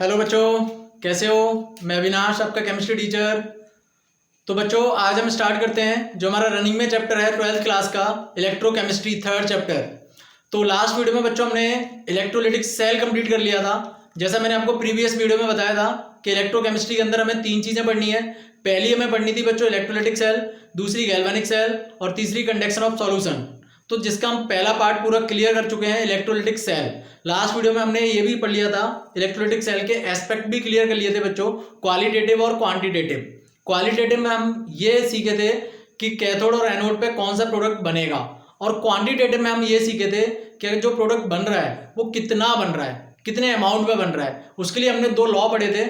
Hello बच्चों, कैसे हो। मैं अविनाश, आपका केमिस्ट्री टीचर। तो बच्चों, आज हम स्टार्ट करते हैं जो हमारा रनिंग में चैप्टर है 12th क्लास का इलेक्ट्रोकेमिस्ट्री 3rd चैप्टर। तो लास्ट वीडियो में बच्चों हमने इलेक्ट्रोलिटिक सेल कंप्लीट कर लिया था। जैसा मैंने आपको प्रीवियस वीडियो में बताया था कि इलेक्ट्रोकेमिस्ट्री के अंदर हमें 3 चीज़ें पढ़नी है। पहली हमें पढ़नी थी बच्चों इलेक्ट्रोलिटिक सेल, दूसरी गैल्वेनिक सेल और तीसरी कंडक्शन ऑफ सॉल्यूशन। तो जिसका हम पहला पार्ट पूरा क्लियर कर चुके हैं इलेक्ट्रोलिटिक सेल। लास्ट वीडियो में हमने ये भी पढ़ लिया था, इलेक्ट्रोलिटिक सेल के एस्पेक्ट भी क्लियर कर लिए थे बच्चों, क्वालिटेटिव और क्वांटिटेटिव। क्वालिटेटिव में हम ये सीखे थे कि कैथोड और एनोड पे कौन सा प्रोडक्ट बनेगा, और क्वांटिटेटिव में हम ये सीखे थे कि जो प्रोडक्ट बन रहा है वो कितना बन रहा है, कितने अमाउंट में बन रहा है। उसके लिए हमने 2 लॉ पढ़े थे,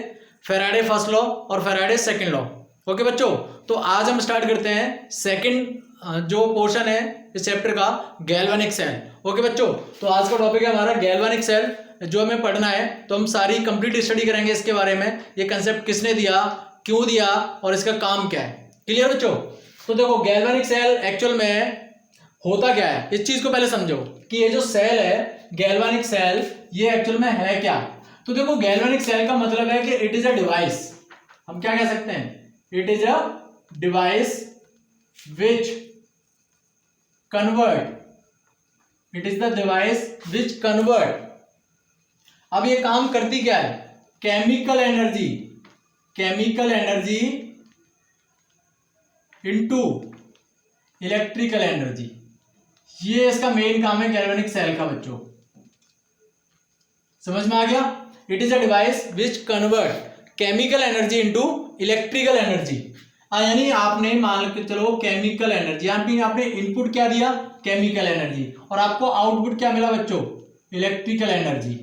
फैराडे फर्स्ट लॉ और फैराडे सेकंड लॉ। ओके बच्चों, तो आज हम स्टार्ट करते हैं सेकंड जो पोर्शन है इस चैप्टर का, गैल्वेनिक सेल। ओके बच्चों, तो आज का टॉपिक है हमारा गैल्वेनिक सेल, जो हमें पढ़ना है। तो हम सारी कंप्लीट स्टडी करेंगे इसके बारे में, ये कंसेप्ट किसने दिया, क्यों दिया और इसका काम क्या है। क्लियर बच्चों। तो देखो, गैल्वेनिक सेल एक्चुअल में होता क्या है, इस चीज को पहले समझो कि ये जो सेल है गैल्वेनिक सेल, ये एक्चुअल में है क्या। तो देखो, गैल्वेनिक सेल का मतलब है कि इट इज अ डिवाइस। हम क्या कह सकते हैं, it is a device which convert, it is the device which convert. अब ये काम करती क्या है, chemical energy into electrical energy. ये इसका मेन काम है गैल्वेनिक सेल का बच्चों, समझ में आ गया। It is a device which convert chemical energy into electrical energy. यानी आपने मान के चलो केमिकल एनर्जी, आपने इनपुट क्या दिया, केमिकल एनर्जी, और आपको आउटपुट क्या मिला बच्चों, इलेक्ट्रिकल एनर्जी।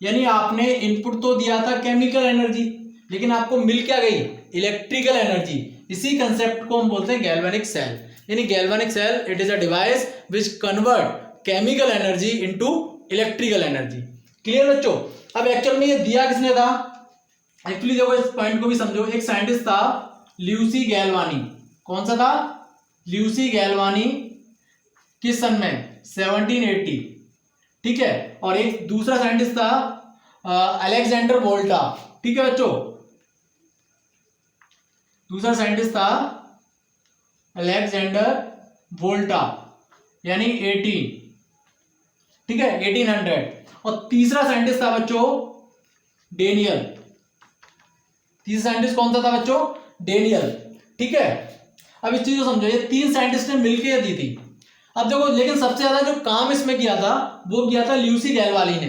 यानी आपने इनपुट तो दिया था केमिकल एनर्जी, लेकिन आपको मिल क्या गई, इलेक्ट्रिकल एनर्जी। इसी कंसेप्ट को हम बोलते हैं गैल्वेनिक सेल। यानी galvanic cell it is a device which convert chemical energy into electrical energy. Clear बच्चों। अब एक्चुअल में ये दिया किसने था, एक्चुअली देखो इस पॉइंट को भी समझो। एक साइंटिस्ट था ल्यूसी गैल्वानी। कौन सा था, ल्यूसी गैल्वानी। किस सन में, 1780। ठीक है। और एक दूसरा साइंटिस्ट था अलेक्जेंडर वोल्टा। ठीक है बच्चों, दूसरा साइंटिस्ट था अलेक्जेंडर वोल्टा, यानी 18, ठीक है, 1800। और तीसरा साइंटिस्ट था बच्चों डेनियल। तीसरा साइंटिस्ट कौन सा था बच्चों, डेनियल। ठीक है। अब इस चीज को समझो, ये 3 साइंटिस्ट ने मिलकर दी थी। अब देखो, लेकिन सबसे ज्यादा जो काम इसमें किया था वो किया था ल्यूसी गैल्वानी ने,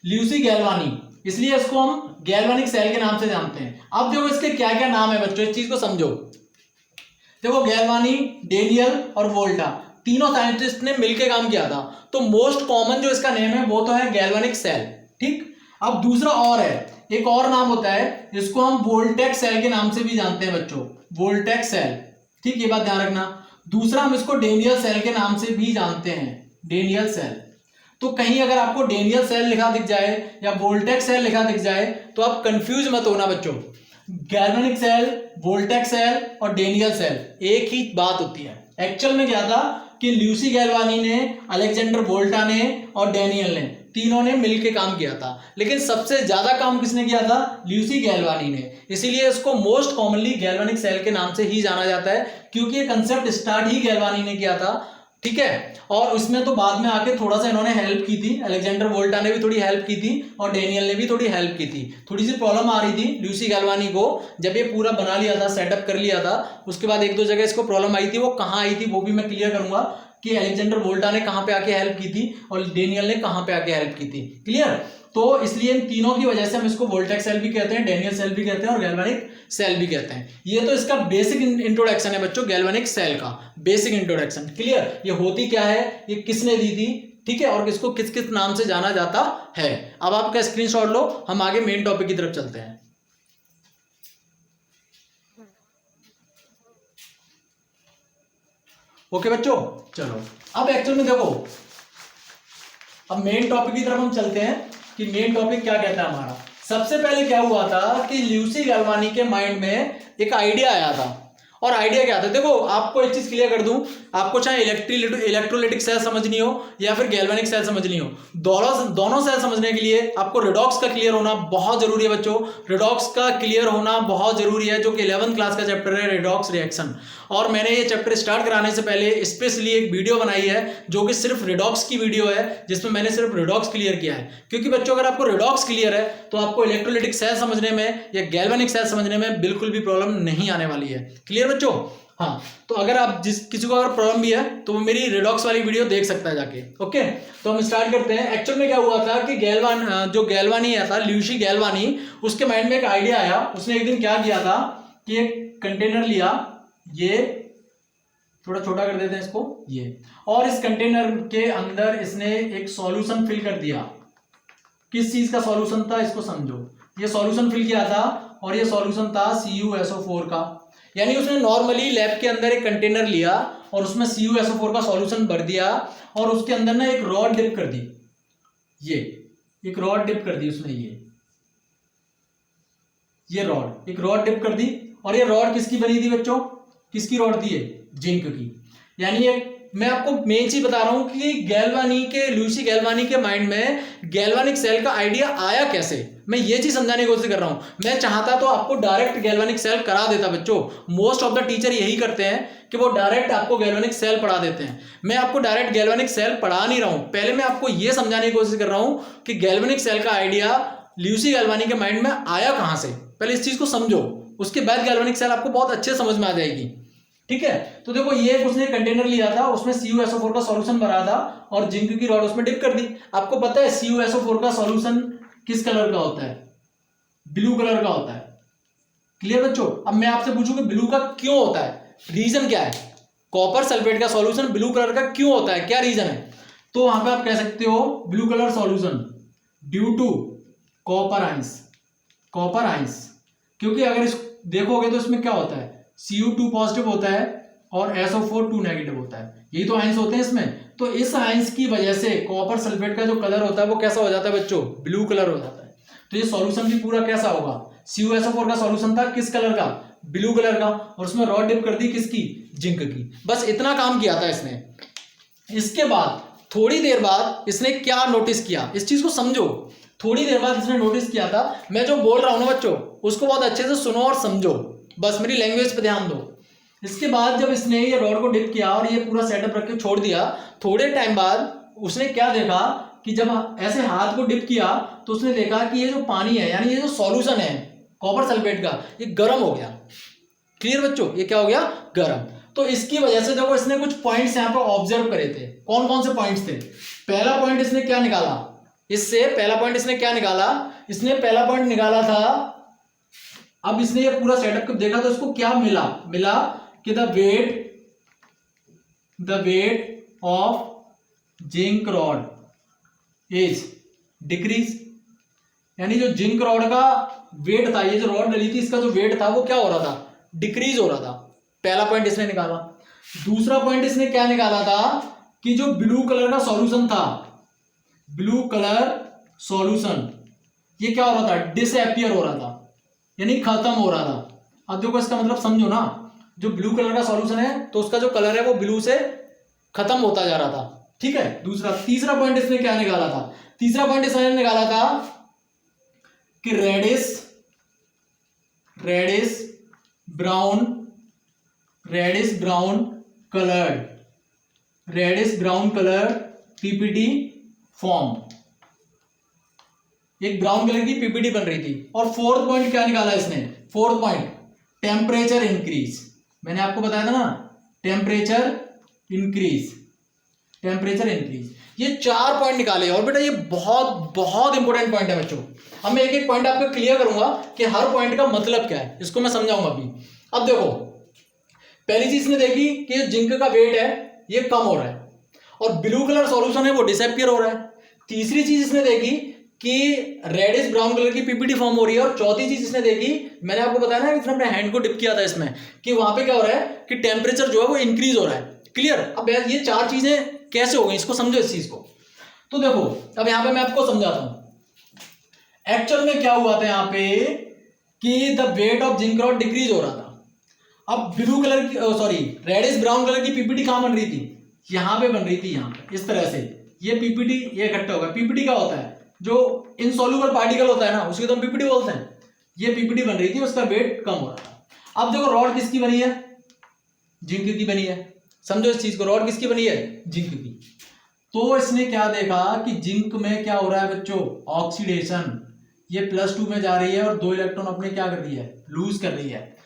ल्यूसी गैल्वानी। इसलिए इसको हम गैल्वेनिक सेल के नाम से जानते हैं। अब देखो इसके क्या क्या नाम है बच्चों, इस चीज को समझो। देखो, गैल्वानी, डेनियल और वोल्टा, तीनों साइंटिस्ट ने मिलकर काम किया था। तो मोस्ट कॉमन जो इसका नेम है वो तो है गैल्वेनिक सेल। ठीक। अब दूसरा और है, एक और नाम होता है, इसको हम वोल्टेक सेल के नाम से भी जानते हैं बच्चों, वोल्टेक सेल। ठीक, ये बात ध्यान रखना। दूसरा हम इसको डेनियल सेल के नाम से भी जानते हैं, डेनियल सेल। तो कहीं अगर आपको डेनियल सेल लिखा दिख जाए या वोल्टेक सेल लिखा दिख जाए तो आप कंफ्यूज मत होना बच्चों। गैल्वेनिक सेल, वोल्टेक सेल और डेनियल सेल एक ही बात होती है। एक्चुअल में क्या था कि ल्यूसी गैल्वानी ने, अलेक्जेंडर वोल्टा ने और डेनियल ने, तीनों ने मिलकर काम किया था। लेकिन सबसे ज्यादा काम किसने किया था, ल्यूसी गैल्वानी ने। इसीलिए इसको मोस्ट कॉमनली गैल्वेनिक सेल के नाम से ही जाना जाता है, क्योंकि ये कंसेप्ट स्टार्ट ही गैल्वानी ने किया था। ठीक है। और उसमें तो बाद में आके थोड़ा सा इन्होंने हेल्प की थी, अलेक्जेंडर वोल्टा ने भी थोड़ी हेल्प की थी और डेनियल ने भी थोड़ी हेल्प की थी। थोड़ी सी प्रॉब्लम आ रही थी ल्यूसी गैल्वानी को, जब ये पूरा बना लिया था, सेटअप कर लिया था, उसके बाद 1-2 जगह इसको प्रॉब्लम आई थी। वो कहाँ आई थी वो भी मैं क्लियर करूंगा कि अलेक्जेंडर वोल्टा ने कहां पे आके हेल्प की थी और डेनियल ने कहां पे आके हेल्प की थी। क्लियर। तो इसलिए इन तीनों की वजह से हम इसको वोल्टेक सेल भी कहते हैं, डेनियल सेल भी कहते हैं और गैल्वेनिक सेल भी कहते हैं। ये तो इसका बेसिक इंट्रोडक्शन है बच्चों, गैल्वेनिक सेल का बेसिक इंट्रोडक्शन। क्लियर। ये होती क्या है, ये किसने दी थी, ठीक है, और इसको किस किस नाम से जाना जाता है। अब आपका स्क्रीनशॉट लो, हम आगे मेन टॉपिक की तरफ चलते हैं। ओके बच्चों, चलो अब एक्चुअल में देखो, अब मेन टॉपिक की तरफ हम चलते हैं कि मेन टॉपिक क्या कहता है हमारा। सबसे पहले क्या हुआ था कि ल्यूसी गैल्वानी के माइंड में एक आइडिया आया था, और आइडिया क्या था, देखो आपको एक चीज क्लियर कर दूं, आपको चाहे इलेक्ट्रोलाइटिक सेल समझनी हो या फिर गैल्वेनिक सेल समझनी हो, दोनों सेल समझने के लिए आपको रेडॉक्स का क्लियर होना बहुत जरूरी है बच्चों। रेडॉक्स का क्लियर होना बहुत जरूरी है, जो कि 11th क्लास का चैप्टर है, रेडॉक्स रिएक्शन। और मैंने ये चैप्टर स्टार्ट कराने से पहले स्पेशली एक वीडियो बनाई है जो कि सिर्फ रेडॉक्स की वीडियो है, जिसमें मैंने सिर्फ रेडॉक्स क्लियर किया है। क्योंकि बच्चों अगर आपको रेडॉक्स क्लियर है तो आपको इलेक्ट्रोलाइटिक सेल समझने में या गैल्वेनिक सेल समझने में बिल्कुल भी प्रॉब्लम नहीं आने वाली है। क्लियर बच्चों? हाँ, तो अगर आप किसी को अगर प्रॉब्लम भी है तो वो मेरी रेडॉक्स वाली वीडियो देख सकता है जाके। ओके, तो हम स्टार्ट करते हैं। एक्चुअल में क्या हुआ था कि गैल्वानी आया था, ल्यूसी गैल्वानी, उसके माइंड में एक आइडिया आया। उसने एक दिन क्या किया था कि एक कंटेनर लिया, ये थोड़ा छोटा कर देते हैं इसको, ये, और इस कंटेनर के अंदर इसने एक सॉल्यूशन फिल कर दिया। किस चीज का सॉल्यूशन था इसको समझो। ये सॉल्यूशन फिल किया था और ये सॉल्यूशन था CuSO4 का। यानी उसने नॉर्मली लैब के अंदर एक कंटेनर लिया और उसमें CuSO4 का सॉल्यूशन भर दिया और उसके अंदर ना एक रॉड डिप कर दी, ये एक रॉड डिप कर दी उसने, ये रॉड, एक रॉड डिप कर दी। और ये रॉड किसकी बनी थी बच्चों? किसकी रॉड थी? ये जिंक की। यानी ये मैं आपको मेन चीज बता रहा हूं कि ल्यूसी गैल्वानी के माइंड में गैल्वानिक सेल का आइडिया आया कैसे, मैं ये चीज समझाने की कोशिश कर रहा हूं। मैं चाहता तो आपको डायरेक्ट गैल्वानिक सेल करा देता बच्चों, मोस्ट ऑफ द टीचर यही करते हैं कि वो डायरेक्ट आपको गैल्वानिक सेल पढ़ा देते हैं। मैं आपको डायरेक्ट गैल्वानिक सेल पढ़ा नहीं रहा हूं, पहले मैं आपको ये समझाने की कोशिश कर रहा हूं कि गैल्वानिक सेल का आइडिया ल्यूसी गैल्वानी के माइंड में आया कहां से। पहले इस चीज को समझो, उसके बाद गैल्वानिक सेल आपको बहुत अच्छे समझ में आ जाएगी। ठीक है, तो देखो ये उसने कंटेनर लिया था, उसमें CuSO4 का सॉल्यूशन भरा था और जिंक की रॉड उसमें डिप कर दी। आपको पता है CuSO4 का सॉल्यूशन किस कलर का होता है? ब्लू कलर का होता है। क्लियर बच्चों? अब मैं आपसे पूछूं कि ब्लू का क्यों होता है, रीजन क्या है? कॉपर सल्फेट का सॉल्यूशन ब्लू कलर का क्यों होता है, क्या रीजन है? तो वहां पे आप कह सकते हो blue colour solution due to copper ions. Copper ions, क्योंकि अगर इस देखोगे तो इसमें क्या होता है, Cu2 पॉजिटिव होता है और SO4 2 नेगेटिव होता है, यही तो आइंस होते हैं इसमें। तो इस आइंस की वजह से कॉपर सल्फेट का जो कलर होता है वो कैसा हो जाता है बच्चों? ब्लू कलर हो जाता है। तो ये सॉल्यूशन भी पूरा कैसा होगा? CuSO4 का सॉल्यूशन था किस कलर का? ब्लू कलर का, और उसमें रॉड डिप कर दी किसकी? जिंक की। बस इतना काम किया था इसने। इसके बाद थोड़ी देर बाद इसने क्या नोटिस किया, इस चीज को समझो। थोड़ी देर बाद इसने नोटिस किया था, मैं जो बोल रहा हूं ना बच्चों उसको बहुत अच्छे से सुनो और समझो, बस मेरी लैंग्वेज पे ध्यान दो। इसके बाद जब इसने ये रॉड को डिप किया और ये पूरा सेटअप रख के छोड़ दिया, थोड़े टाइम बाद उसने क्या देखा कि जब ऐसे हाथ को डिप किया तो उसने देखा कि ये जो पानी है, यानी ये जो सॉल्यूशन है कॉपर सल्फेट का, ये गर्म हो गया। क्लियर बच्चों? ये क्या हो गया? गर्म। तो इसकी वजह से देखो इसने कुछ पॉइंट्स यहां पर ऑब्जर्व करे थे। कौन कौन से पॉइंट्स थे? पहला पॉइंट इसने क्या निकाला, इसने पहला पॉइंट निकाला था, अब इसने ये पूरा सेटअप देखा तो इसको क्या मिला कि the wait of zinc rod is decrease. यानी जो जिंक रॉड का वेट था, ये जो रॉड डली थी इसका जो वेट था वो क्या हो रहा था? डिक्रीज हो रहा था। पहला पॉइंट इसने निकाला। दूसरा पॉइंट इसने क्या निकाला था कि जो ब्लू कलर का सॉल्यूशन था, ब्लू कलर सॉल्यूशन, ये क्या हो रहा था? डिसअपियर हो रहा था, यानी खत्म हो रहा था। अब देखो इसका मतलब समझो ना, जो ब्लू कलर का सॉल्यूशन है तो उसका जो कलर है वो ब्लू से खत्म होता जा रहा था। ठीक है, तीसरा पॉइंट इसने क्या निकाला था? तीसरा पॉइंट इसने निकाला था कि reddish brown colour PPT form, एक ब्राउन कलर की पीपीटी बन रही थी। और फोर्थ पॉइंट क्या निकाला इसने? Fourth point temperature increase. मैंने आपको बताया था ना, टेम्परेचर इंक्रीज। ये 4 पॉइंट निकाले। और बेटा ये बहुत बहुत इंपॉर्टेंट पॉइंट है बच्चों। अब मैं एक एक पॉइंट आपको क्लियर करूंगा कि हर पॉइंट का मतलब क्या है, इसको मैं समझाऊंगा अभी। अब देखो, पहली चीज ने देखी कि जिंक का वेट है ये कम हो रहा है और ब्लू कलर सॉल्यूशन है वो डिसअपियर हो रहा है। तीसरी चीज इसने देखी कि रेडिश ब्राउन कलर की पीपीटी फॉर्म हो रही है। और चौथी चीज इसने देखी, मैंने आपको बताया ना इसने अपने हैंड को डिप किया था इसमें, कि वहां पे क्या हो रहा है कि टेम्परेचर जो है वो इंक्रीज हो रहा है। क्लियर? अब ये 4 चीजें कैसे हो गई, इसको समझो इस चीज को। तो देखो अब यहां पे मैं आपको समझाता हूं एक्चुअल में क्या हुआ था यहां पे कि the wait of zinc rod decrease हो रहा था। अब ब्लू कलर की सॉरी रेडिश ब्राउन कलर की पीपीटी कहां बन रही थी? यहां पे बन रही थी, यहां पे इस तरह से। ये पीपीटी ये इकट्ठा होगा। पीपीटी क्या होता है? जो इनसॉल्युबल पार्टिकल होता है ना, उसको तो हम पीपीटी बोलते हैं। ये पीपीटी बन रही थी, उसका वेट कम हो रहा था। अब देखो रॉड किसकी बनी है? जिंक की बनी है। समझो इस चीज को, रॉड किसकी बनी है? जिंक की। तो इसने क्या देखा कि जिंक में क्या हो रहा है बच्चों? ऑक्सीडेशन। ये +2 में जा रही है और 2 इलेक्ट्रॉन अपने क्या कर रही है? लूज कर रही है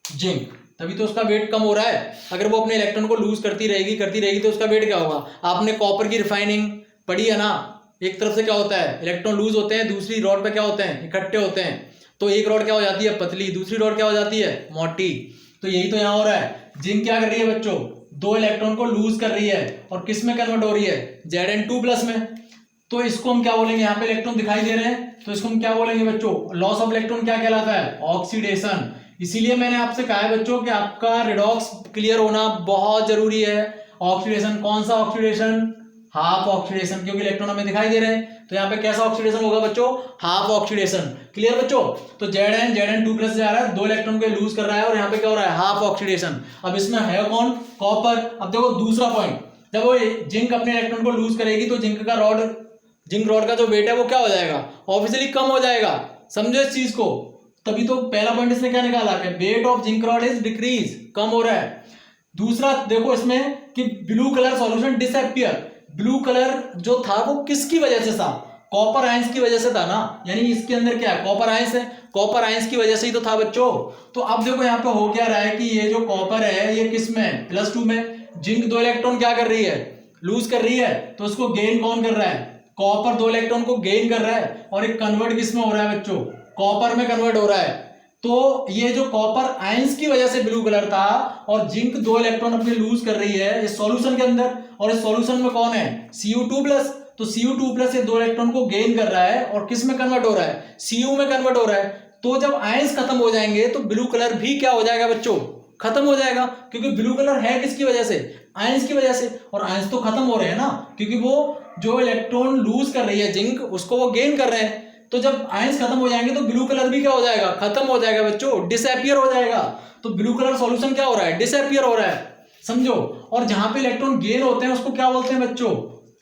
जिंक, तभी तो उसका वेट कम हो रहा है। अगर वो अपने इलेक्ट्रॉन को लूज करती रहेगी तो उसका वेट क्या होगा? आपने कॉपर की रिफाइनिंग पढ़ी है ना, एक तरफ से क्या होता है? इलेक्ट्रॉन लूज होते हैं, दूसरी रॉड पे क्या होते हैं? इकट्ठे होते हैं। तो एक रॉड क्या हो जाती है? पतली, दूसरी रॉड क्या हो जाती है? मोटी। तो यही तो यहाँ हो रहा है। जिंक क्या कर रही है बच्चों? 2 इलेक्ट्रॉन को लूज कर रही है और किस में कन्वर्ट हो रही है? Zn2+ में। तो इसको हम क्या बोलेंगे? यहाँ पे इलेक्ट्रॉन दिखाई दे रहे हैं, तो इसको हम क्या बोलेंगे बच्चों? लॉस ऑफ इलेक्ट्रॉन क्या कहलाता है? ऑक्सीडेशन। इसीलिए मैंने आपसे कहा है बच्चों कि आपका रिडॉक्स क्लियर होना बहुत जरूरी है। ऑक्सीडेशन, कौन सा ऑक्सीडेशन? हाफ ऑक्सीडेशन, क्योंकि इलेक्ट्रॉन हमें दिखाई दे रहे हैं। तो यहाँ पे कैसा ऑक्सीडेशन होगा बच्चों? Half oxidation. क्लियर बच्चों? तो Zn2+ जा रहा है, 2 इलेक्ट्रॉन को लूज कर रहा है और यहाँ पे क्या हो रहा है? Half oxidation. अब इसमें है कौन? कॉपर। अब देखो दूसरा पॉइंट, जब वो जिंक अपने इलेक्ट्रॉन को लूज करेगी तो जिंक रॉड का जो वेट है वो क्या हो जाएगा? ऑब्वियसली कम हो जाएगा। समझो इस चीज को। तभी तो पहला पॉइंट इसने क्या निकाला कि weight of zinc rod is decrease, कम हो रहा है। दूसरा देखो इसमें कि blue colour solution disappear. Blue colour जो था वो किसकी वजह से था? कॉपर आयंस की वजह से था ना, यानी इसके अंदर क्या है? कॉपर आयंस है। कॉपर आयंस की वजह से ही तो था बच्चों। तो अब देखो यहाँ पे हो क्या रहा है कि ये जो कॉपर है ये किस में? +2 में। जिंक 2 इलेक्ट्रॉन क्या कर रही है? लूज कर रही है। तो उसको गेन कौन कर रहा है? कॉपर 2 इलेक्ट्रॉन को गेन कर रहा है और एक कन्वर्ट किस में हो रहा है बच्चों? कॉपर में कन्वर्ट हो रहा है। तो ये जो कॉपर आयंस की वजह से ब्लू कलर था और जिंक 2 इलेक्ट्रॉन अपने लूज कर रही है इस सॉल्यूशन के अंदर, और इस सॉल्यूशन में कौन है? Cu2+। तो Cu2+ ये 2 इलेक्ट्रॉन को गेन कर रहा है और किस में कन्वर्ट हो रहा है? Cu में कन्वर्ट हो रहा है। तो जब आयंस खत्म हो जाएंगे तो ब्लू कलर भी क्या हो जाएगा बच्चों? खत्म हो जाएगा, क्योंकि ब्लू कलर है किसकी वजह से? आयंस की वजह से। और आयंस तो खत्म हो रहे हैं ना, क्योंकि वो जो इलेक्ट्रॉन लूज कर रही है जिंक, उसको वो गेन कर रहे हैं। तो जब आयंस खत्म हो जाएंगे तो ब्लू कलर भी क्या हो जाएगा? खत्म हो जाएगा बच्चों, डिसअपियर हो जाएगा। तो ब्लू कलर सॉल्यूशन क्या हो रहा है? डिसअपियर हो रहा है। समझो। और जहां पे इलेक्ट्रॉन गेन होते हैं उसको क्या बोलते हैं बच्चों?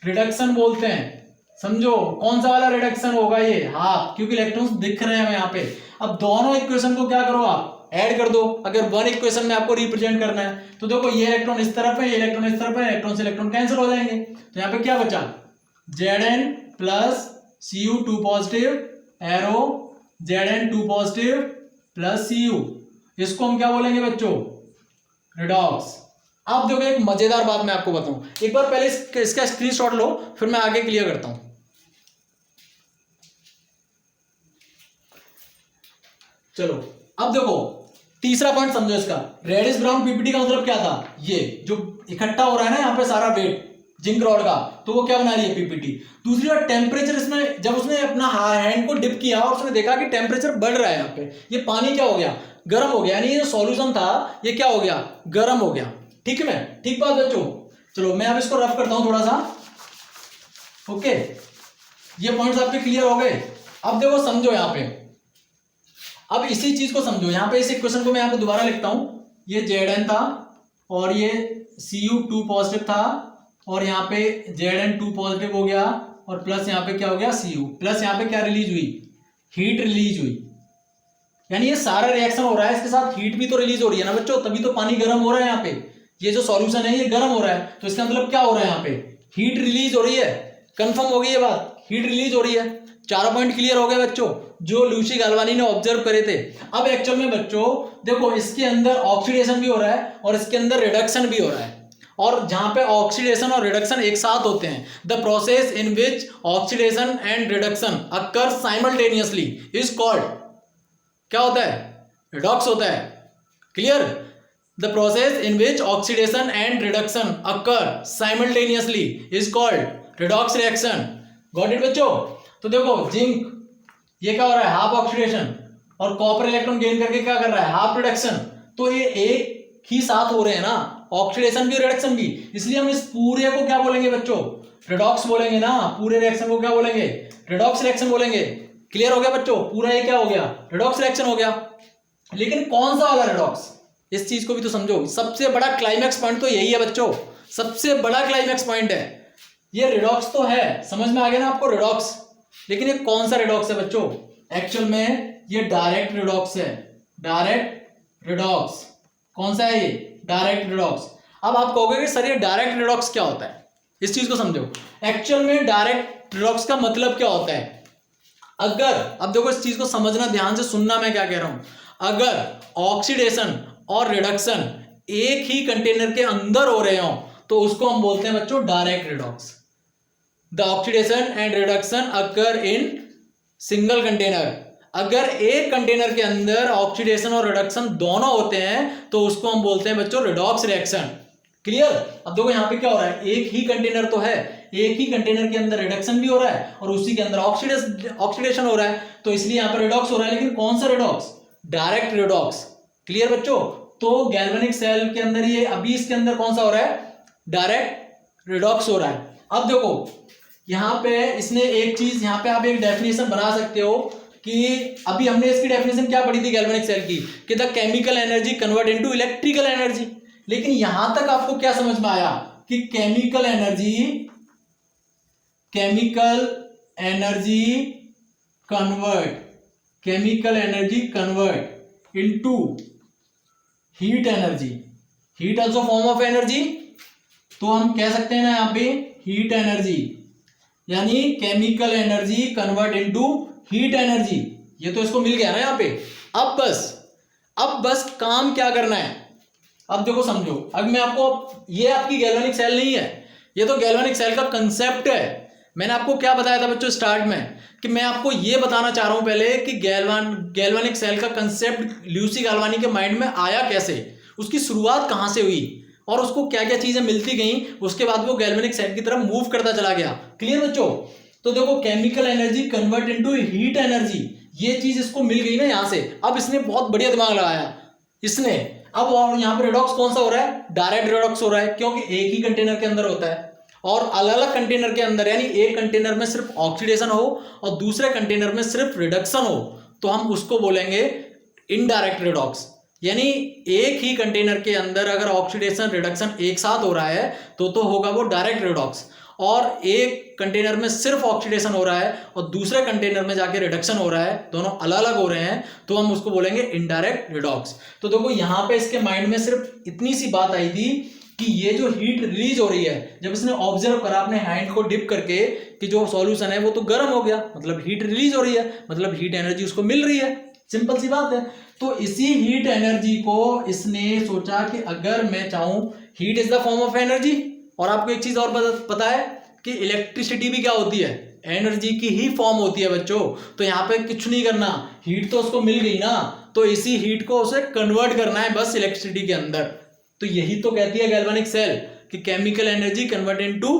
रिडक्शन बोलते हैं। समझो कौन सा वाला रिडक्शन होगा? ये हाफ, क्योंकि इलेक्ट्रॉन्स दिख रहे हैं हमें यहाँ पे। अब दोनों इक्वेशन को क्या करो? आप ऐड कर दो। अगर वन इक्वेशन में आपको रिप्रेजेंट करना है तो देखो ये इलेक्ट्रॉन इस तरफ है, ये इलेक्ट्रॉन इस तरफ है, इलेक्ट्रॉन से इलेक्ट्रॉन कैंसिल हो जाएंगे। तो यहाँ पे क्या बचा? Zn+Cu2+ arrow Zn2+Cu। इसको हम क्या बोलेंगे बच्चों? रिडॉक्स। अब देखो एक मजेदार बात मैं आपको बताऊं, एक बार पहले इसका स्क्रीनशॉट लो, फिर मैं आगे क्लियर करता हूं। चलो अब देखो तीसरा पॉइंट समझो इसका। रेडिश ब्राउन पीपीटी का मतलब क्या था? ये जो इकट्ठा हो रहा है ना यहाँ पे सारा वेट जिंक रॉड का, तो वो क्या बना रही है? पीपीटी। दूसरी बात टेम्परेचर, इसमें जब उसने अपना हैंड को डिप किया और उसने देखा कि टेम्परेचर बढ़ रहा है यहाँ पे, ये पानी क्या हो गया? गर्म हो गया। यानी ये जो सॉल्यूशन था ये क्या हो गया? गर्म हो गया। ठीक है मैं ठीक बात बच्चों? चलो मैं अब इसको रफ करता हूं थोड़ा सा। ओके, ये पॉइंट्स आपके क्लियर हो गए। अब देखो समझो यहाँ पे, अब इसी चीज को समझो। यहाँ पे इस इक्वेशन को मैं यहाँ पे दोबारा लिखता हूं। ये Zn था और ये Cu2+ था और यहाँ पे Zn2+ हो गया और प्लस यहाँ पे क्या हो गया? Cu प्लस यहाँ पे क्या रिलीज हुई? हीट रिलीज हुई। यानी ये सारा रिएक्शन हो रहा है, इसके साथ हीट भी तो रिलीज हो रही है ना बच्चों, तभी तो पानी गर्म हो रहा है। यहाँ पे ये जो सॉल्यूशन है ये गर्म हो रहा है, तो इसका मतलब क्या हो रहा है? यहाँ पे हीट रिलीज हो रही है। कंफर्म हो गई ये बात? हीट रिलीज हो रही है। चारों पॉइंट क्लियर हो गए बच्चों जो लूसी गाल्वानी ने ऑब्जर्व करे थे। अब एक्चुअल में बच्चों देखो इसके अंदर ऑक्सीडेशन भी हो रहा है और इसके अंदर रिडक्शन भी हो रहा है, और जहां पे ऑक्सीडेशन और रिडक्शन एक साथ होते हैं, the process in which oxidation and reduction occur simultaneously is called, क्या होता है? रिडॉक्स होता है। Clear? The process in which oxidation and reduction occur simultaneously is called redox reaction. Got it बच्चों? तो देखो जिंक ये क्या हो रहा है? हाफ ऑक्सीडेशन, और कॉपर इलेक्ट्रॉन गेन करके क्या कर रहा है? Half reduction. तो ये एक ही साथ हो रहे हैं ना, ऑक्सीडेशन भी और रिडक्शन भी। इसलिए हम इस पूरे को क्या बोलेंगे बच्चों? रिडॉक्स बोलेंगे ना। पूरे रिएक्शन को क्या बोलेंगे? रिडॉक्स रिएक्शन बोलेंगे। क्लियर हो गया बच्चों? पूरा ये क्या हो गया? रिडॉक्स रिएक्शन हो गया। लेकिन कौन सा वाला रिडॉक्स? इस चीज को भी तो समझो। सबसे बड़ा क्लाइमैक्स पॉइंट तो यही है बच्चों, सबसे बड़ा क्लाइमैक्स पॉइंट है ये। रिडॉक्स तो है, समझ में आ गया ना आपको रिडॉक्स, लेकिन ये कौन सा रिडॉक्स है बच्चों? एक्चुअल में ये डायरेक्ट रिडॉक्स है, डायरेक्ट रिडॉक्स। कौन सा है ये? Direct redox. अब आप कहोगे कि सर ये डायरेक्ट रिडॉक्स क्या होता है, इस चीज को समझो। एक्चुअल में डायरेक्ट रिडॉक्स का मतलब क्या होता है? अगर, अब देखो इस चीज को समझना, ध्यान से सुनना मैं क्या कह रहा हूं। अगर ऑक्सीडेशन और रिडक्शन एक ही कंटेनर के अंदर हो रहे हो तो उसको हम बोलते हैं बच्चों direct redox. The oxidation and reduction occur in single container. अगर एक कंटेनर के अंदर ऑक्सीडेशन और रिडक्शन दोनों होते हैं तो उसको हम बोलते हैं बच्चों रिडॉक्स रिएक्शन। क्लियर? अब देखो यहां पे क्या हो रहा है, एक ही कंटेनर तो है, एक ही कंटेनर के अंदर रिडक्शन भी हो रहा है और उसी के अंदर ऑक्सीडेशन हो रहा है, तो इसलिए यहां पर रिडॉक्स हो रहा है। लेकिन कौन सा रिडॉक्स? Direct redox. क्लियर बच्चों? तो गैल्वेनिक सेल के अंदर ये अभी इसके अंदर कौन सा हो रहा है? डायरेक्ट रिडॉक्स हो रहा है। अब देखो यहां पे इसने एक चीज, यहां पे आप एक डेफिनेशन बना सकते हो कि अभी हमने इसकी डेफिनेशन क्या पढ़ी थी गैल्वेनिक सेल की, कि the chemical energy convert into electrical energy. लेकिन यहां तक आपको क्या समझ में आया कि chemical energy convert into heat energy. Heat also form of energy, तो हम कह सकते हैं ना यहां पे हीट एनर्जी, यानी chemical energy convert into heat energy. ये तो इसको मिल गया ना यहां पे। अब बस काम क्या करना है, अब देखो समझो। अब मैं आपको, ये आपकी गैल्वेनिक सेल नहीं है, ये तो गैल्वेनिक सेल का कंसेप्ट है। मैंने आपको क्या बताया था बच्चों स्टार्ट में, कि मैं आपको ये बताना चाह रहा हूं पहले कि गैल्वेनिक सेल का कंसेप्ट ल्यूसी गैल्वानी के माइंड में आया कैसे, उसकी शुरुआत कहां से हुई और उसको क्या क्या चीजें मिलती गई, उसके बाद वो गैल्वेनिक सेल की तरफ मूव करता चला गया। क्लियर बच्चों? तो देखो chemical energy convert into heat energy, ये चीज इसको मिल गई ना यहां से। अब इसने बहुत बढ़िया दिमाग लगाया इसने। अब और यहां पर रिडॉक्स कौन सा हो रहा है? डायरेक्ट रिडॉक्स हो रहा है, क्योंकि एक ही कंटेनर के अंदर होता है और अलग अलग कंटेनर के अंदर, यानी एक कंटेनर में सिर्फ ऑक्सीडेशन हो और दूसरे कंटेनर में सिर्फ रिडक्शन हो तो हम उसको बोलेंगे इनडायरेक्ट रिडॉक्स। यानी एक ही कंटेनर के अंदर अगर ऑक्सीडेशन रिडक्शन एक साथ हो रहा है तो होगा वो डायरेक्ट रिडॉक्स, और एक कंटेनर में सिर्फ ऑक्सीडेशन हो रहा है और दूसरे कंटेनर में जाके रिडक्शन हो रहा है, दोनों अलग अलग हो रहे हैं, तो हम उसको बोलेंगे इनडायरेक्ट रिडॉक्स। तो देखो यहां पे इसके माइंड में सिर्फ इतनी सी बात आई थी कि ये जो हीट रिलीज हो रही है, जब इसने ऑब्जर्व करा अपने हैंड को डिप करके कि जो सॉल्यूशन है वो तो गर्म हो गया, मतलब हीट रिलीज हो रही है, मतलब हीट एनर्जी उसको मिल रही है। सिंपल सी बात है। तो इसी हीट एनर्जी को इसने सोचा कि अगर मैं चाहूं, heat is the form of energy, और आपको एक चीज और पता है कि इलेक्ट्रिसिटी भी क्या होती है? एनर्जी की ही फॉर्म होती है बच्चों। तो यहाँ पे कुछ नहीं करना, हीट तो उसको मिल गई ना, तो इसी हीट को उसे कन्वर्ट करना है बस इलेक्ट्रिसिटी के अंदर। तो यही तो कहती है गैल्वेनिक सेल कि chemical energy convert into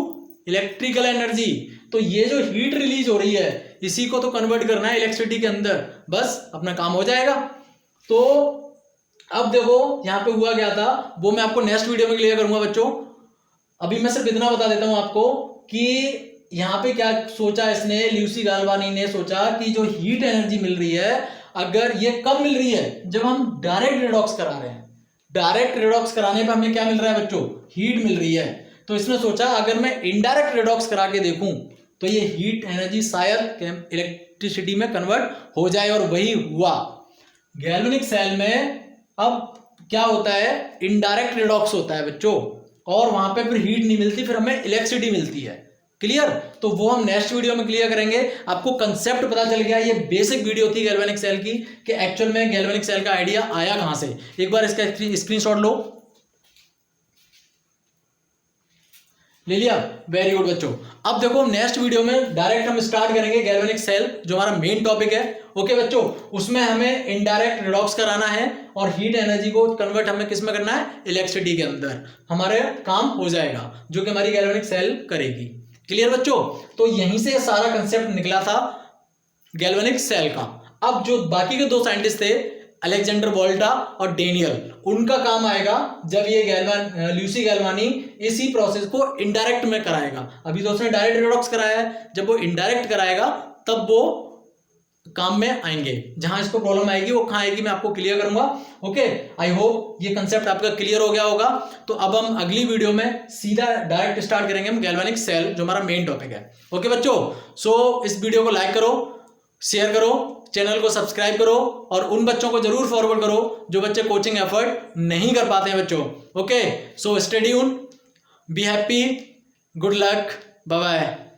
electrical energy. तो ये जो हीट रिलीज हो रही है इसी को तो कन्वर्ट करना है इलेक्ट्रिसिटी के अंदर, बस अपना काम हो जाएगा। तो अब देखो यहां पे हुआ क्या था वो मैं आपको नेक्स्ट वीडियो में क्लियर करूंगा बच्चों। अभी मैं सिर्फ इतना बता देता हूं आपको कि यहां पे क्या सोचा इसने, ल्यूसी गैल्वानी ने सोचा कि जो हीट एनर्जी मिल रही है, अगर ये कब मिल रही है? जब हम डायरेक्ट रिडॉक्स करा रहे हैं। डायरेक्ट रिडॉक्स कराने पे हमें क्या मिल रहा है बच्चों? हीट मिल रही है। तो इसने सोचा अगर मैं इनडायरेक्ट रिडॉक्स करा के देखूं तो ये हीट एनर्जी शायद इलेक्ट्रिसिटी में कन्वर्ट हो जाए, और वही हुआ। गैल्वेनिक सेल में अब क्या होता है? इनडायरेक्ट रिडॉक्स होता है बच्चों, और वहां पे फिर हीट नहीं मिलती, फिर हमें इलेक्ट्रिसिटी मिलती है। क्लियर? तो वो हम नेक्स्ट वीडियो में क्लियर करेंगे। आपको कंसेप्ट पता चल गया, ये बेसिक वीडियो थी गैल्वेनिक सेल की कि एक्चुअल में गैल्वेनिक सेल का आइडिया आया कहां से। एक बार इसका स्क्रीनशॉट लो, ले लिया? वेरी गुड बच्चों। अब देखो नेक्स्ट वीडियो में डायरेक्ट हम स्टार्ट करेंगे गैल्वेनिक सेल, जो हमारा मेन टॉपिक है। ओके बच्चों, उसमें हमें इनडायरेक्ट रिडॉक्स कराना है और हीट एनर्जी को कन्वर्ट हमें किस में करना है? इलेक्ट्रिसिटी के अंदर। हमारे काम हो जाएगा, जो कि हमारी गैल्वेनिक सेल करेगी। क्लियर बच्चों? तो यहीं से सारा कंसेप्ट निकला था गैल्वेनिक सेल का। अब जो बाकी के दो साइंटिस्ट थे, अलेक्जेंडर वोल्टा और डेनियल, उनका काम आएगा जब ये ल्यूसी गैल्वानी इसी प्रोसेस को इनडायरेक्ट में कराएगा। अभी तो उसने डायरेक्ट रिडॉक्स कराया है, जब वो इनडायरेक्ट कराएगा तब वो काम में आएंगे। जहां इसको प्रॉब्लम आएगी वो कहाँ आएगी मैं आपको क्लियर करूंगा। ओके, आई होप ये कंसेप्ट आपका क्लियर हो गया होगा। तो अब हम अगली वीडियो में सीधा डायरेक्ट स्टार्ट करेंगे हम गैल्वेनिक सेल, जो हमारा मेन टॉपिक है। ओके बच्चों, सो इस वीडियो को लाइक करो, शेयर करो, चैनल को सब्सक्राइब करो और उन बच्चों को जरूर फॉरवर्ड करो जो बच्चे कोचिंग एफर्ट नहीं कर पाते हैं बच्चों। Okay, so stay tuned, be happy, good luck, bye bye.